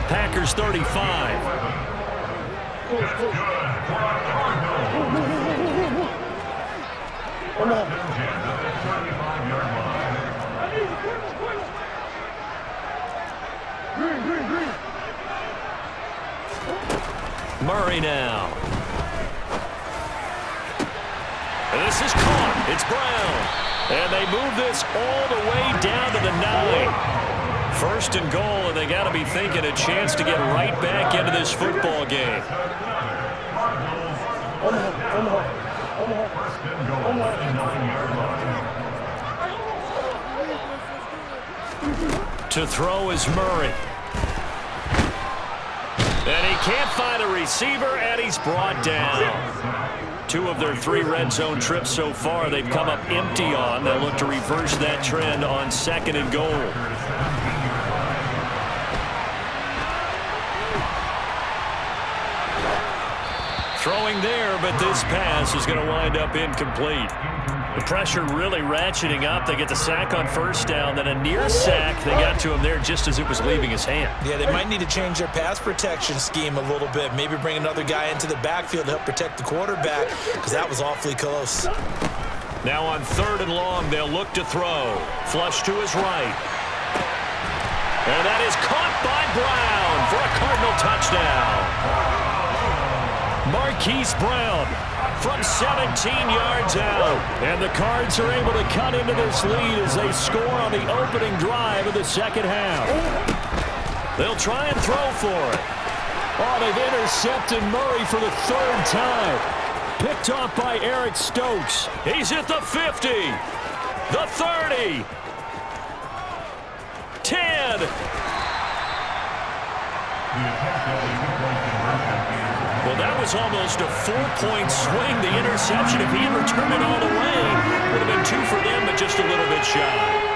Packers 35. Murray now. And this is caught. It's Brown. And they move this all the way down to the 9. First and goal, and they got to be thinking a chance to get right back into this football game. To throw is Murray. And he can't find a receiver, and he's brought down. 2 of their 3 red zone trips so far they've come up empty on. They'll look to reverse that trend on 2nd and goal. Throwing there, but this pass is going to wind up incomplete. The pressure really ratcheting up. They get the sack on first down, then a near sack. They got to him there just as it was leaving his hand. Yeah, they might need to change their pass protection scheme a little bit. Maybe bring another guy into the backfield to help protect the quarterback, because that was awfully close. Now on 3rd and long, they'll look to throw. Flush to his right. And that is caught by Brown for a Cardinal touchdown. Marquise Brown from 17 yards out. And the Cards are able to cut into this lead as they score on the opening drive of the second half. They'll try and throw for it. Oh, they've intercepted Murray for the 3rd time. Picked off by Eric Stokes. He's at the 50. The 30. 10. Well, that was almost a 4-point swing. The interception, if he had returned it all the way, would have been 2 for them, but just a little bit shy.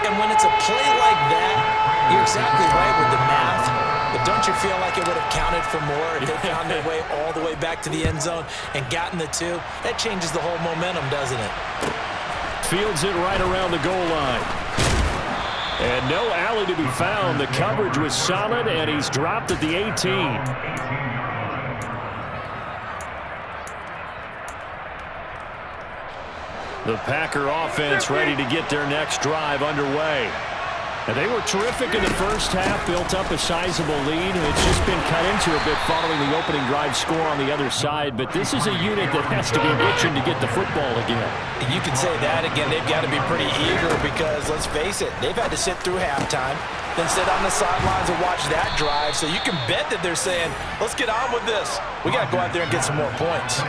And when it's a play like that, you're exactly right with the math. But don't you feel like it would have counted for more if they found their way all the way back to the end zone and gotten the 2? That changes the whole momentum, doesn't it? Fields it right around the goal line. And no alley to be found. The coverage was solid, and he's dropped at the 18. The Packer offense ready to get their next drive underway. And they were terrific in the first half, built up a sizable lead. It's just been cut into a bit following the opening drive score on the other side. But this is a unit that has to be itching to get the football again. You can say that again. They've got to be pretty eager because, let's face it, they've had to sit through halftime, then sit on the sidelines and watch that drive. So you can bet that they're saying, let's get on with this. We got to go out there and get some more points.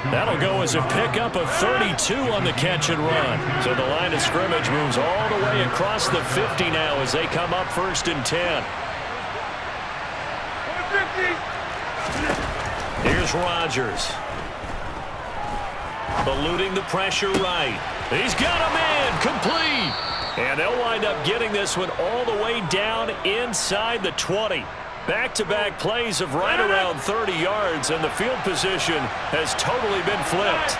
That'll go as a pickup of 32 on the catch and run. So the line of scrimmage moves all the way across the 50 now as they come up 1st and 10. Here's Rodgers. Eluding the pressure right. He's got a man complete. And they'll wind up getting this one all the way down inside the 20. Back-to-back plays of right around 30 yards, and the field position has totally been flipped.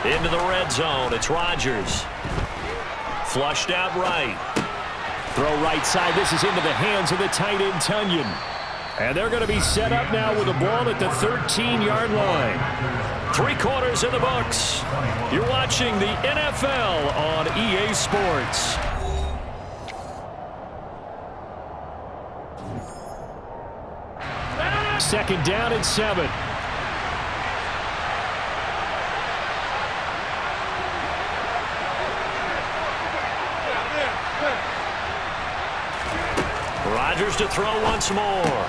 Into the red zone, it's Rodgers. Flushed out right. Throw right side, this is into the hands of the tight end Tunyon. And they're going to be set up now with the ball at the 13-yard line. 3 quarters in the books. You're watching the NFL on EA Sports. Second down and 7. Rodgers to throw once more.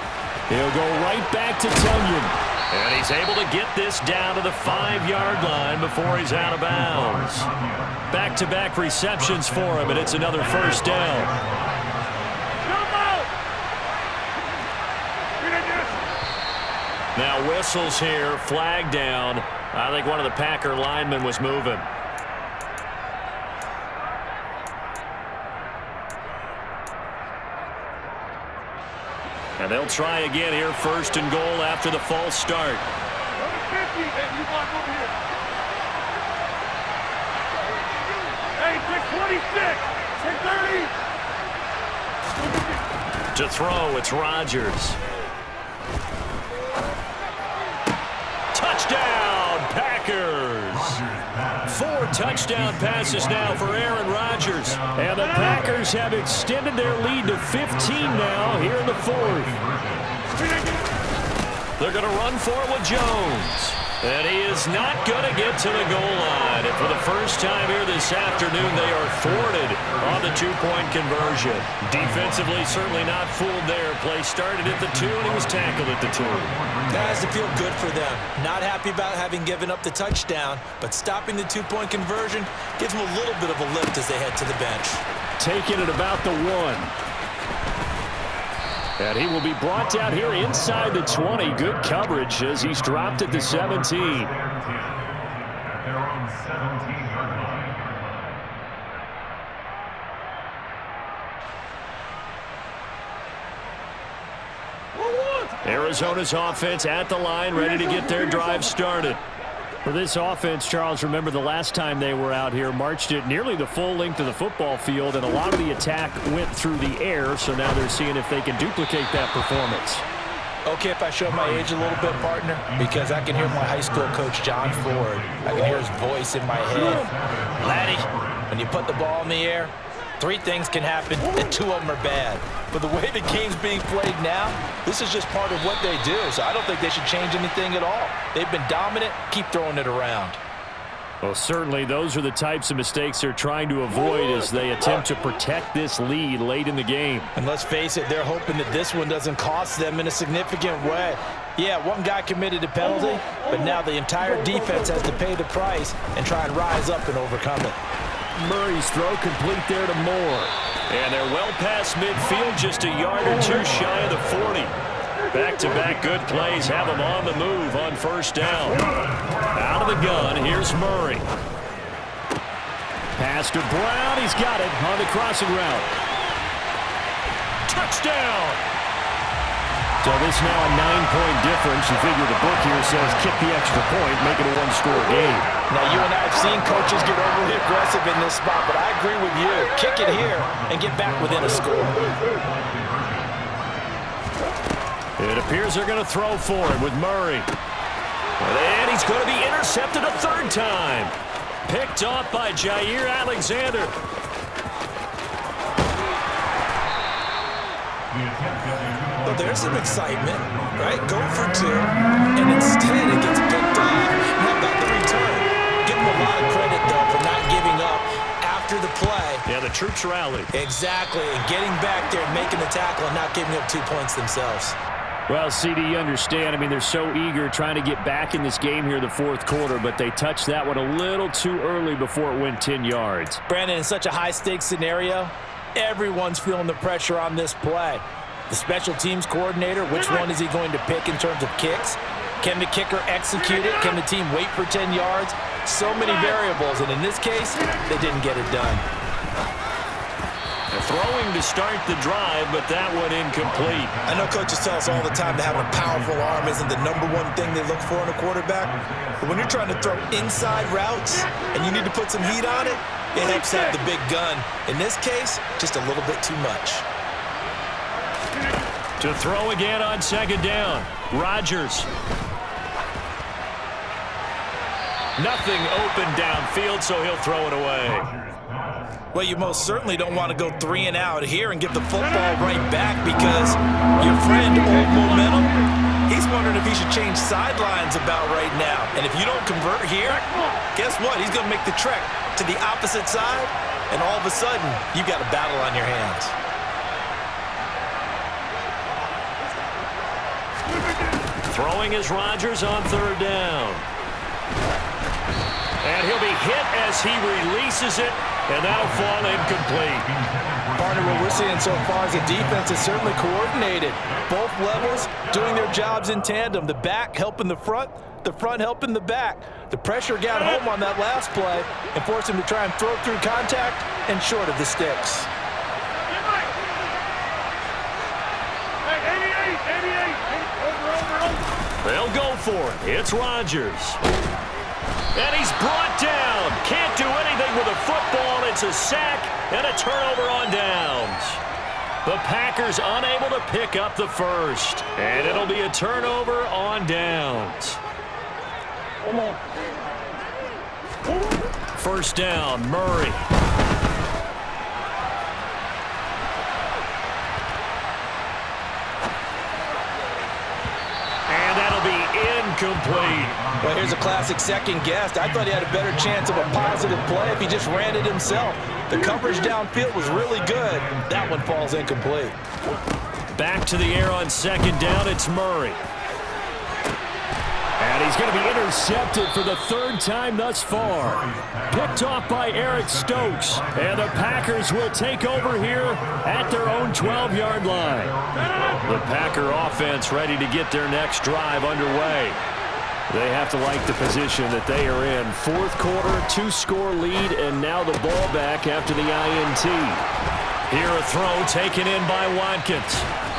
He'll go right back to Tunyon. And he's able to get this down to the 5-yard line before he's out of bounds. Back-to-back receptions for him, and it's another first down. Now whistles here, flag down. I think one of the Packer linemen was moving. And they'll try again here, 1st and goal after the false start. Hey, 26, 30. To throw, it's Rodgers. Touchdown, Packers. 4 touchdown passes now for Aaron Rodgers. And the Packers have extended their lead to 15 now here in the 4th. They're going to run for it with Jones. And he is not going to get to the goal line. And for the first time here this afternoon, they are thwarted on the 2-point conversion. Defensively, certainly not fooled there. Play started at the 2, and he was tackled at the 2. That has to feel good for them. Not happy about having given up the touchdown, but stopping the 2-point conversion gives them a little bit of a lift as they head to the bench. Taking it about the 1. And he will be brought down here inside the 20. Good coverage as he's dropped at the 17. Arizona's offense at the line, ready to get their drive started. For this offense, Charles, remember the last time they were out here, marched it nearly the full length of the football field, and a lot of the attack went through the air, so now they're seeing if they can duplicate that performance. Okay, if I show my age a little bit, partner, because I can hear my high school coach, John Ford. I can hear his voice in my head. Laddie, when you put the ball in the air, 3 things can happen, and 2 of them are bad. But the way the game's being played now, this is just part of what they do, so I don't think they should change anything at all. They've been dominant. Keep throwing it around. Well, certainly those are the types of mistakes they're trying to avoid as they attempt to protect this lead late in the game. And let's face it, they're hoping that this one doesn't cost them in a significant way. Yeah, one guy committed a penalty, but now the entire defense has to pay the price and try and rise up and overcome it. Murray's throw complete there to Moore. And they're well past midfield, just a yard or 2 shy of the 40. Back-to-back good plays have them on the move on first down. Out of the gun, here's Murray. Pass to Brown, he's got it on the crossing route. Touchdown! So this now a 9-point difference. You figure the book here says kick the extra point, make it a 1-score game. Now, you and I have seen coaches get overly aggressive in this spot, but I agree with you. Kick it here and get back within a score. It appears they're going to throw for it with Murray. And he's going to be intercepted a 3rd time. Picked off by Jair Alexander. Well, there's some excitement, right? Go for 2, and instead it gets picked off. How about the return? Give him a lot of credit, though, for not giving up after the play. Yeah, the troops rallied. Exactly, and getting back there and making the tackle and not giving up 2 points themselves. Well, CD, you understand. I mean, they're so eager trying to get back in this game here the 4th quarter, but they touched that one a little too early before it went 10 yards. Brandon, in such a high-stakes scenario, everyone's feeling the pressure on this play. The special teams coordinator, which one is he going to pick in terms of kicks? Can the kicker execute it? Can the team wait for 10 yards? So many variables, and in this case, they didn't get it done. Throwing to start the drive, but that one incomplete. I know coaches tell us all the time that having a powerful arm isn't the #1 thing they look for in a quarterback. But when you're trying to throw inside routes and you need to put some heat on it, it helps have the big gun. In this case, just a little bit too much. To throw again on 2nd down. Rodgers. Nothing open downfield, so he'll throw it away. Well, you most certainly don't want to go 3 and out here and give the football right back because your friend, Old Momentum, he's wondering if he should change sidelines about right now. And if you don't convert here, guess what? He's going to make the trek to the opposite side, and all of a sudden, you've got a battle on your hands. Throwing is Rodgers on 3rd down. And he'll be hit as he releases it, and that'll fall incomplete. Partner, what we're seeing so far is the defense is certainly coordinated. Both levels doing their jobs in tandem. The back helping the front helping the back. The pressure got home on that last play and forced him to try and throw through contact and short of the sticks. They'll go for it. It's Rodgers. And he's brought down. Can't do anything with a football. It's a sack and a turnover on downs. The Packers unable to pick up the first. And it'll be a turnover on downs. First down, Murray. And that'll be incomplete. Well, here's a classic second guess. I thought he had a better chance of a positive play if he just ran it himself. The coverage downfield was really good. That one falls incomplete. Back to the air on second down. It's Murray. And he's going to be intercepted for the third time thus far. Picked off by Eric Stokes. And the Packers will take over here at their own 12-yard line. The Packer offense ready to get their next drive underway. They have to like the position that they are in. Fourth quarter, 2-score lead, and now the ball back after the INT. Here a throw taken in by Watkins.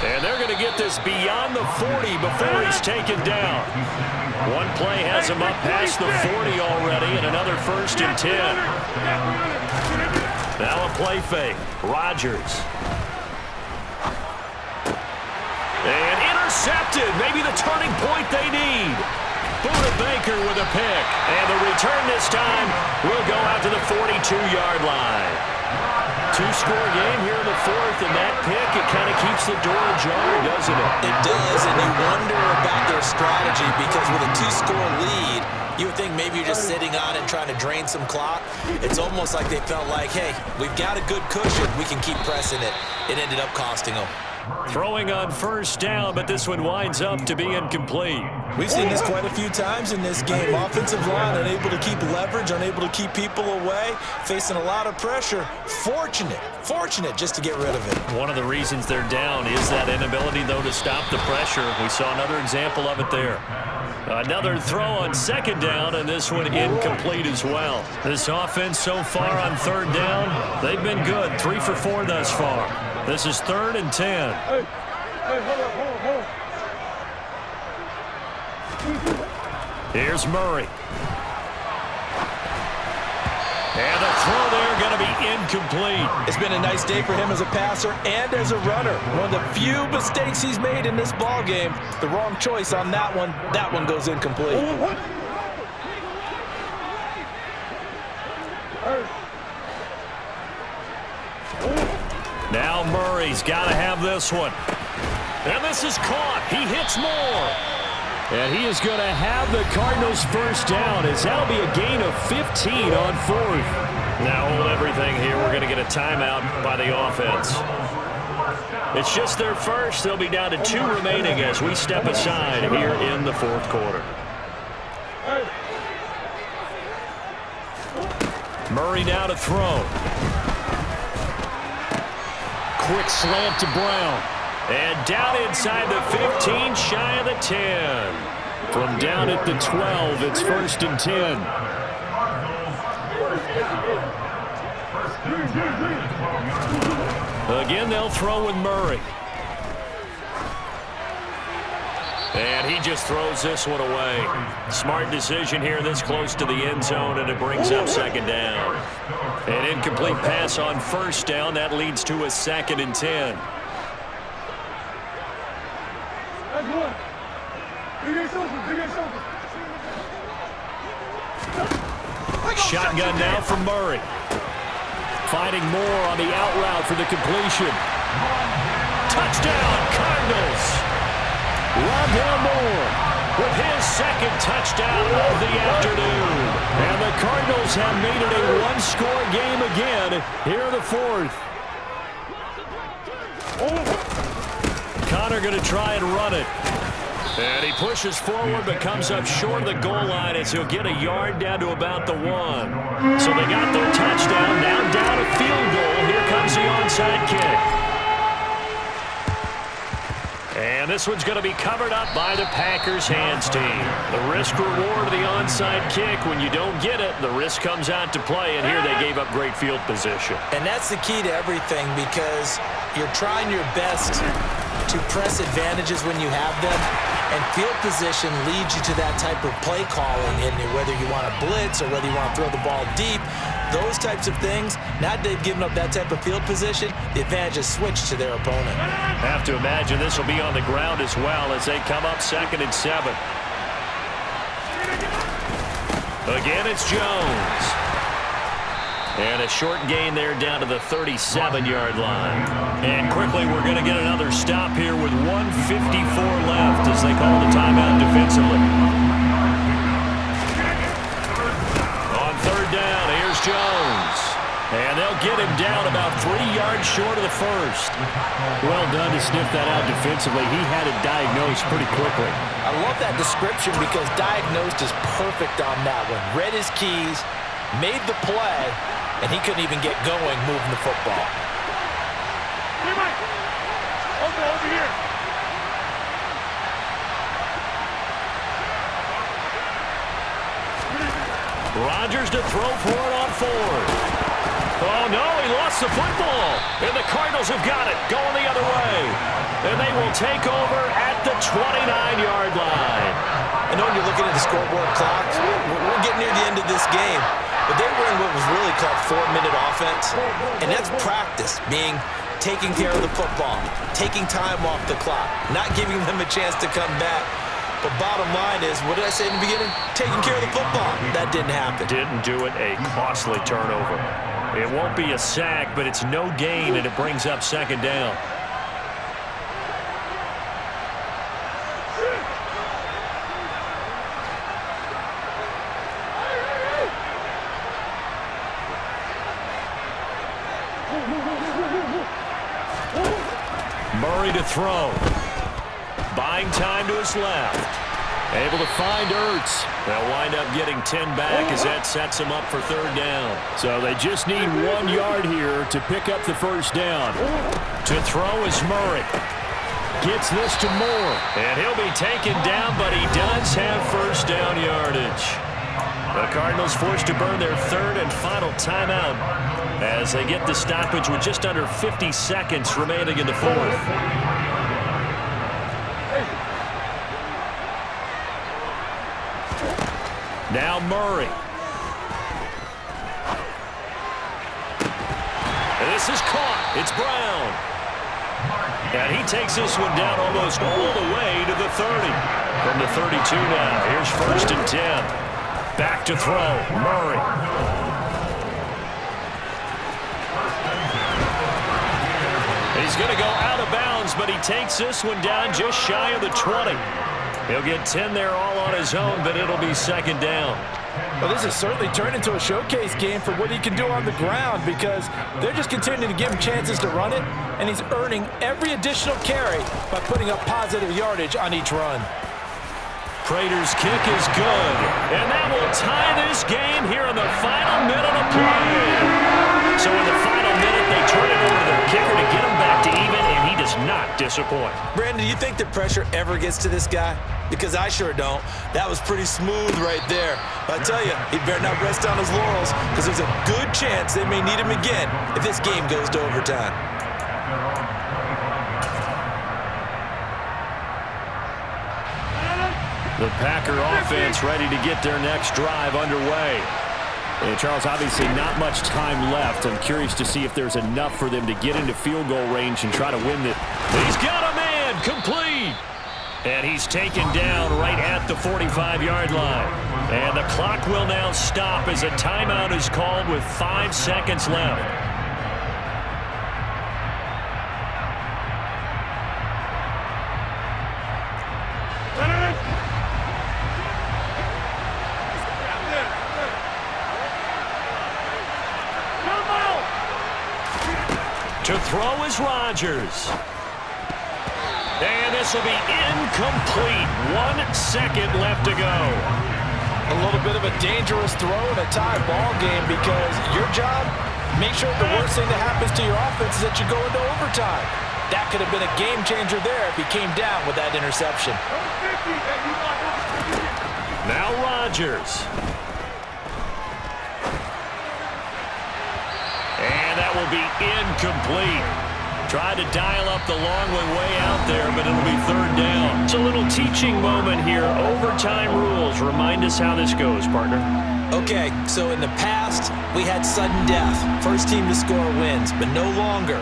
And they're going to get this beyond the 40 before he's taken down. One play has him up past the 40 already, and another 1st and 10. Now a play fake. Rodgers. And intercepted. Maybe the turning point they need. Buda Baker with a pick. And the return this time will go out to the 42-yard line. 2-score game here in the fourth, and that pick, it kind of keeps the door ajar, doesn't it? It does, and you wonder about their strategy because with a 2-score lead, you would think maybe you're just sitting on it trying to drain some clock. It's almost like they felt like, hey, we've got a good cushion. We can keep pressing it. It ended up costing them. Throwing on first down, but this one winds up to be incomplete. We've seen this quite a few times in this game. Offensive line unable to keep leverage, unable to keep people away, facing a lot of pressure. Fortunate just to get rid of it. One of the reasons they're down is that inability, though, to stop the pressure. We saw another example of it there. Another throw on second down, and this one incomplete as well. This offense so far on third down, they've been good. 3 for 4 thus far. This is 3rd and 10. Hey, hold on. Here's Murray. And the throw there going to be incomplete. It's been a nice day for him as a passer and as a runner. One of the few mistakes he's made in this ball game. The wrong choice on that one. That one goes incomplete. Now Murray's got to have this one. And this is caught. He hits more. And he is going to have the Cardinals first down, as that'll be a gain of 15 on 4th. Now hold everything here. We're going to get a timeout by the offense. It's just their first. They'll be down to 2 remaining as we step aside here in the 4th quarter. Murray now to throw. Quick slant to Brown. And down inside the 15, shy of the 10. From down at the 12, it's 1st and 10. Again, they'll throw with Murray. And he just throws this one away. Smart decision here this close to the end zone, and it brings up second down. An incomplete pass on first down. That leads to a 2nd and 10. Shotgun now from Murray. Finding Moore on the out route for the completion. Touchdown, Cardinals. Rondale Moore with his 2nd touchdown of the afternoon. And the Cardinals have made it a 1-score game again here in the 4th. Connor going to try and run it. And he pushes forward but comes up short of the goal line as he'll get a yard down to about the 1. So they got their touchdown. Now down a field goal. Here comes the onside kick. And this one's going to be covered up by the Packers hands team. The risk reward of the onside kick. When you don't get it, the risk comes out to play. And here they gave up great field position. And that's the key to everything, because you're trying your best to press advantages when you have them, and field position leads you to that type of play calling, and whether you want to blitz or whether you want to throw the ball deep, those types of things, now that they've given up that type of field position, the advantage is switched to their opponent. Have to imagine this will be on the ground as well as they come up 2nd and 7. Again, it's Jones. And a short gain there down to the 37-yard line. And quickly, we're going to get another stop here with 1:54 left as they call the timeout defensively. On 3rd down, here's Jones. And they'll get him down about 3 yards short of the first. Well done to sniff that out defensively. He had it diagnosed pretty quickly. I love that description because diagnosed is perfect on that one. Read his keys, made the play, and he couldn't even get going moving the football. Hey, Mike. Over here. Rodgers to throw for it on 4th. Oh, no, he lost the football. And the Cardinals have got it, going the other way. And they will take over at the 29-yard line. I know when you're looking at the scoreboard clock, we're getting near the end of this game. But they were in what was really called 4-minute offense. And that's practice, being taking care of the football, taking time off the clock, not giving them a chance to come back. But bottom line is, what did I say in the beginning? Taking care of the football. That didn't happen. Didn't do it, a costly turnover. It won't be a sack, but it's no gain, and it brings up 2nd down. Murray to throw. Buying time to his left. Able to find Ertz. They'll wind up getting 10 back as that sets them up for 3rd down. So they just need 1 yard here to pick up the 1st down. To throw is Murray. Gets this to Moore. And he'll be taken down, but he does have 1st down yardage. The Cardinals forced to burn their 3rd and final timeout as they get the stoppage with just under 50 seconds remaining in the 4th. Now Murray. And this is caught. It's Brown. And he takes this one down almost all the way to the 30. From the 32 now. Here's 1st and 10. Back to throw. Murray. He's going to go out of bounds, but he takes this one down just shy of the 20. He'll get 10 there all on his own, but it'll be 2nd down. Well, this has certainly turned into a showcase game for what he can do on the ground because they're just continuing to give him chances to run it, and he's earning every additional carry by putting up positive yardage on each run. Prater's kick is good, and that will tie this game here in the final minute of play. So in the final minute, they turn it over to their kicker to get him back to even, and he does not disappoint. Brandon, do you think the pressure ever gets to this guy? Because I sure don't. That was pretty smooth right there. But I tell you, he better not rest on his laurels because there's a good chance they may need him again if this game goes to overtime. The Packer offense ready to get their next drive underway. And Charles, obviously not much time left. I'm curious to see if there's enough for them to get into field goal range and try to win it. He's got a man, complete. And he's taken down right at the 45-yard line. And the clock will now stop as a timeout is called with 5 seconds left. To throw is Rodgers. And this will be incomplete. 1 second left to go. A little bit of a dangerous throw in a tie ball game because your job, make sure the worst thing that happens to your offense is that you go into overtime. That could have been a game changer there if he came down with that interception. Now Rodgers. And that will be incomplete. Tried to dial up the long way out there, but it'll be third down. It's a little teaching moment here. Overtime rules. Remind us how this goes, partner. Okay, so in the past, we had sudden death. First team to score wins, but no longer.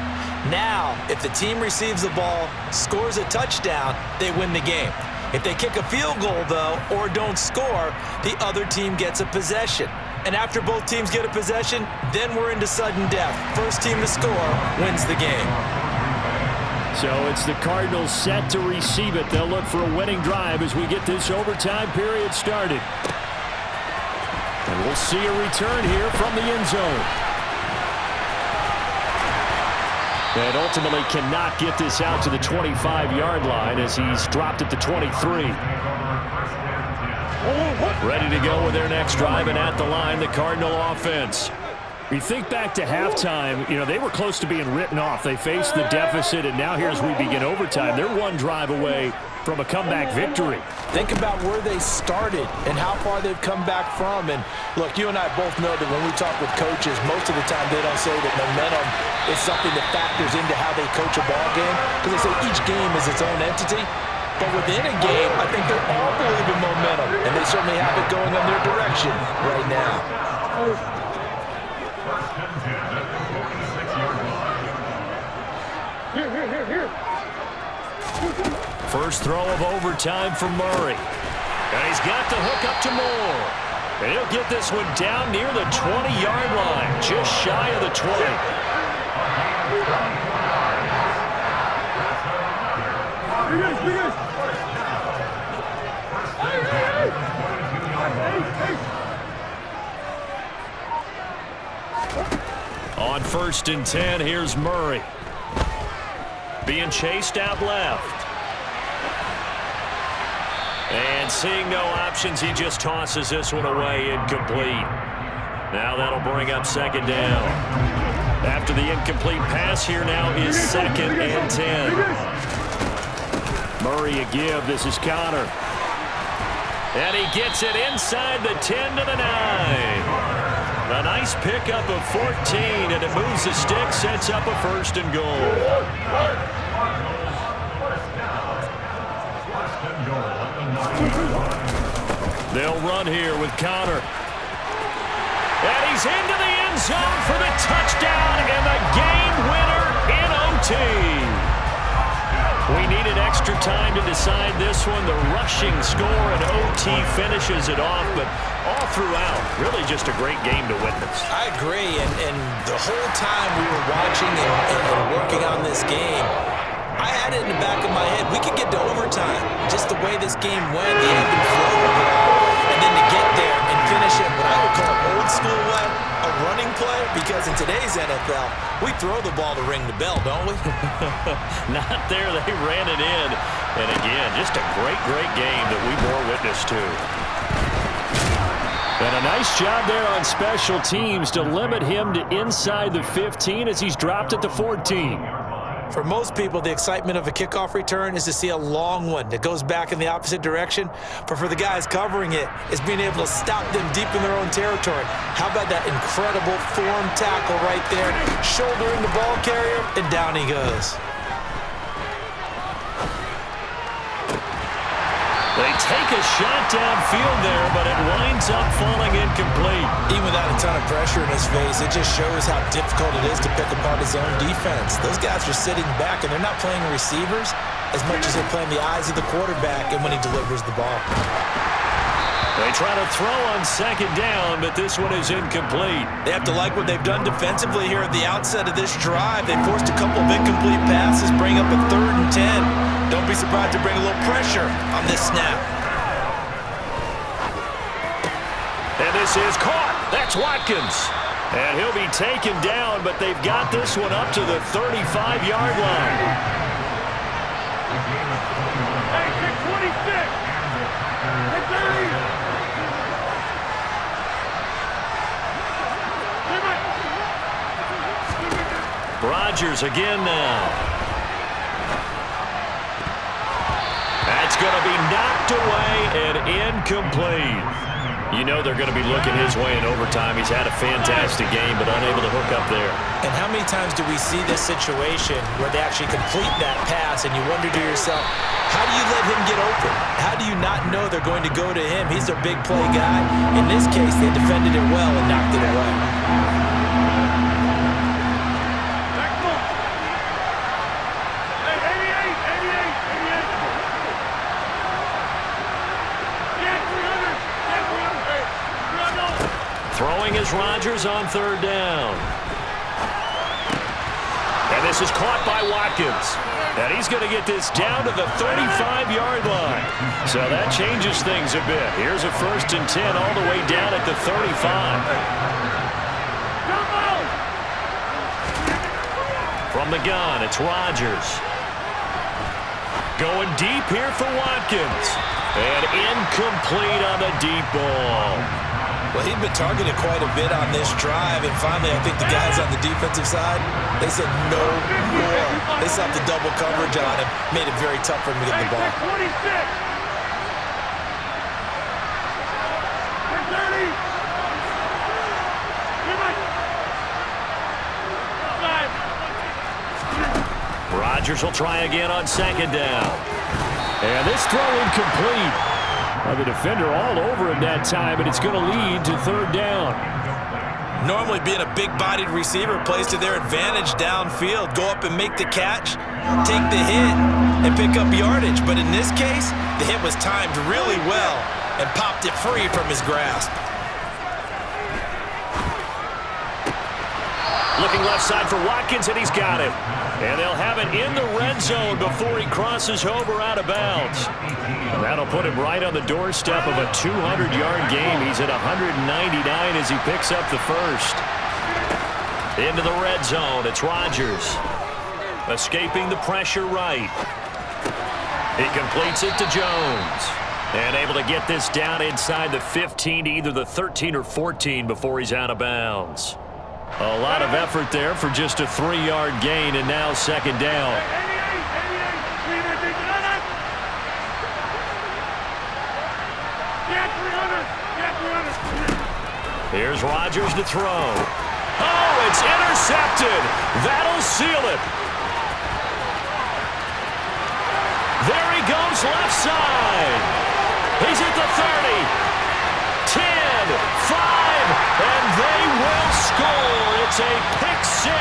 Now, if the team receives the ball, scores a touchdown, they win the game. If they kick a field goal, though, or don't score, the other team gets a possession. And after both teams get a possession, then we're into sudden death. First team to score wins the game. So it's the Cardinals set to receive it. They'll look for a winning drive as we get this overtime period started. And we'll see a return here from the end zone. And ultimately cannot get this out to the 25-yard line as he's dropped at the 23. Ready to go with their next drive, and at the line, the Cardinal offense. You think back to halftime, they were close to being written off. They faced the deficit, and now here as we begin overtime, they're one drive away from a comeback victory. Think about where they started and how far they've come back from. And look, you and I both know that when we talk with coaches, most of the time they don't say that momentum is something that factors into how they coach a ball game, because they say each game is its own entity. But within a game, I think they all believe in momentum, and they certainly have it going in their direction right now. First throw of overtime for Murray. And he's got the hook up to Moore. And he'll get this one down near the 20-yard line, just shy of the 20. On 1st and 10, here's Murray. Being chased out left. And seeing no options, he just tosses this one away, incomplete. Now that'll bring up second down. After the incomplete pass, here now is 2nd and 10. Murray a give. This is Connor. And he gets it inside the 10 to the 9. A nice pickup of 14, and it moves the stick, sets up a 1st and goal. They'll run here with Connor. And he's into the end zone for the touchdown and the game winner in OT. We needed extra time to decide this one. The rushing score in OT finishes it off, but all throughout, really just a great game to witness. I agree, and the whole time we were watching and working on this game, I had it in the back of my head, we could get to overtime. Just the way this game went, the ebb and flow of it all. And then to get there and finish it what I would call old school way, a running play, because in today's NFL, we throw the ball to ring the bell, don't we? Not there. They ran it in. And again, just a great, great game that we bore witness to. And a nice job there on special teams to limit him to inside the 15 as he's dropped at the 14. For most people, the excitement of a kickoff return is to see a long one that goes back in the opposite direction. But for the guys covering it, is being able to stop them deep in their own territory. How about that incredible form tackle right there? Shouldering the ball carrier, and down he goes. They take a shot downfield there, but it winds up falling incomplete. Even without a ton of pressure in his face, it just shows how difficult it is to pick apart his own defense. Those guys are sitting back, and they're not playing receivers as much as they're playing the eyes of the quarterback and when he delivers the ball. They try to throw on 2nd down, but this one is incomplete. They have to like what they've done defensively here at the outset of this drive. They forced a couple of incomplete passes, bring up a 3rd and 10. Don't be surprised to bring a little pressure on this snap. And this is caught. That's Watkins. And he'll be taken down, but they've got this one up to the 35-yard line. Hey, 626. Hey, 30. Rodgers again now. That's going to be knocked away and incomplete. You know they're going to be looking his way in overtime. He's had a fantastic game, but unable to hook up there. And how many times do we see this situation where they actually complete that pass and you wonder to yourself, how do you let him get open? How do you not know they're going to go to him? He's their big play guy. In this case, they defended it well and knocked it away. Throwing is Rodgers on third down. And this is caught by Watkins. And he's going to get this down to the 35-yard line. So that changes things a bit. Here's a 1st and 10 all the way down at the 35. From the gun, it's Rodgers. Going deep here for Watkins. And incomplete on the deep ball. Well, he'd been targeted quite a bit on this drive, and finally I think the guys on the defensive side, they said no more. They stopped the double coverage on him, made it very tough for him to get the ball. 26. Rodgers will try again on 2nd down. And this throw incomplete. The defender all over him that time, and it's going to lead to 3rd down. Normally being a big-bodied receiver plays to their advantage downfield. Go up and make the catch, take the hit, and pick up yardage. But in this case, the hit was timed really well and popped it free from his grasp. Looking left side for Watkins, and he's got it. And they'll have it in the red zone before he crosses over out of bounds. And that'll put him right on the doorstep of a 200-yard game. He's at 199 as he picks up the 1st. Into the red zone, it's Rodgers. Escaping the pressure right. He completes it to Jones. And able to get this down inside the 15 to either the 13 or 14 before he's out of bounds. A lot of effort there for just a 3-yard gain, and now 2nd down. Here's Rodgers to throw. Oh, it's intercepted. That'll seal it. There he goes left side. He's at the 30. 10, 5, and they will score. It's a pick-6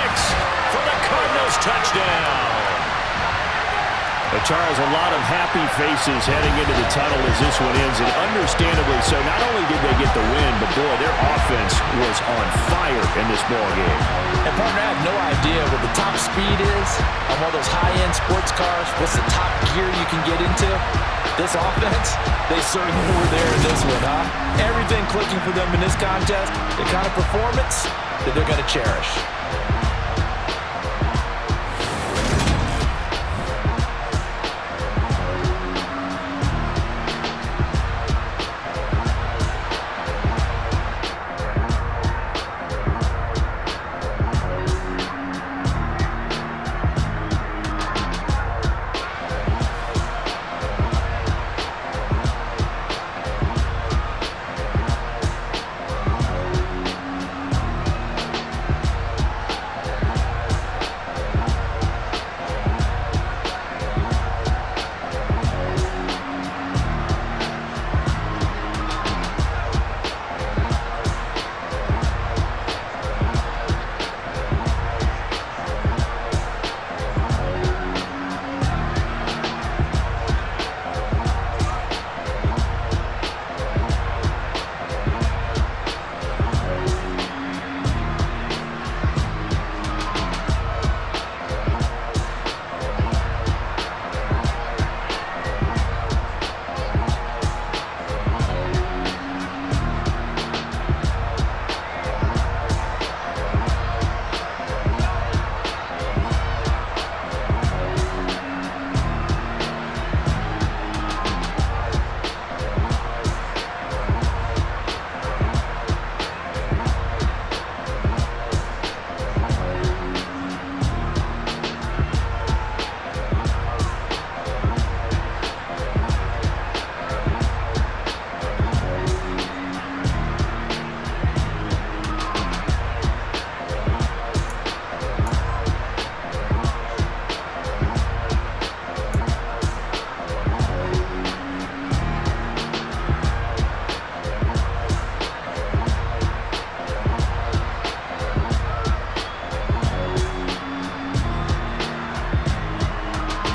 for the Cardinals touchdown. Charles, a lot of happy faces heading into the tunnel as this one ends, and understandably so. Not only did they get the win, but boy, their offense was on fire in this ball game. And partner, I have no idea what the top speed is on one of those high-end sports cars. What's the top gear you can get into? This offense, they certainly were there in this one, huh? Everything clicking for them in this contest, the kind of performance that they're going to cherish.